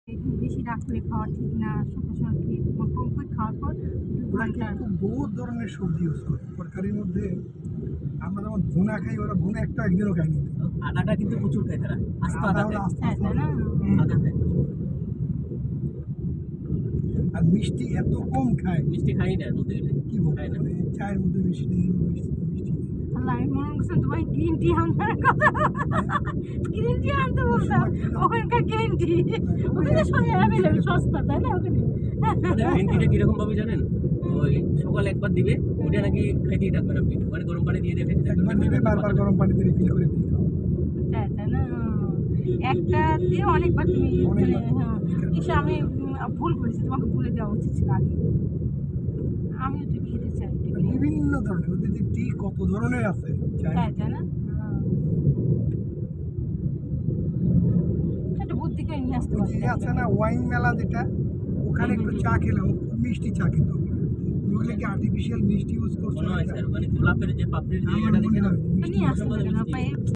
একটু বেশি রাগ করে খাওয়া ঠিক না। সকাল সকাল খেয়ে কম করে খাওয়ার পর ২ ওরা ঘন্টা কিন্তু বহুত ধরনের সবজি ইউজ করে তরকারির মধ্যে। আমরা যেমন ভুনা খাই, ওরা ভুনা একটা একদিনও খায়নি। আদাটা কিন্তু প্রচুর খায় তারা, আস্ত আদা আদা খায়। ওরা আস্তে হ্যাঁ, আস্তে তাই না? আদা খায় প্রচুর। আর মিষ্টি এত কম খায়, মিষ্টি খাই না বলতে গেলে, কি বলবো, খায় না। মানে চায়ের মধ্যে মিষ্টি নেই, মিষ্টি নেই। আল্লাহ, আমি মনে করছিলাম তোমার গ্রিন টি আনবার কথা। গ্রিন টি আনতে বলতাম, ওখানকার গ্রিন টি ওখানে অ্যাভেলেবল সস্তা, তাই না? ওখানে মানে গ্রিন টিটা কিরকম ভাবে জানেন? ওই সকালে একবার দিবে, ওটা নাকি খাইতেই থাকবেন আপনি, মানে গরম পানি দিয়ে দিয়ে খাইতে থাকবেন। একবার দিবে, বারবার গরম পানিতে রিফিল করে দিতে হবে। তাই তাই না? একটা দিয়ে অনেকবার তুমি অনেকবার হ্যাঁ, ইসে আমি ভুল করেছি, তোমাকে বলে দেওয়া উচিত ছিল আগে। আমিও তো খেতে চাই একটু green tea। বিভিন্ন ধরনের, ওদের যে টি কত ধরনের আছে চায়ের তাই মধ্যে। তাই না? একটা বুদ্ধি করে নিয়ে আসতে ওই যে পারতে। আছে না ওয়াইন মেলা যেটা, ওখানে একটু চা খেলাম, খুব মিষ্টি চা কিন্তু ওগুলো কি আর্টিফিশিয়াল মিষ্টি ইউজ করছে মনে হয় নাকি? স্যার, মানে গোলাপের যে পাপড়ির যে আমার এটা মনে দেখে না, হয় মিষ্টি নিয়ে আসতে সম্ভবত পারে না মিষ্টি। পায়ে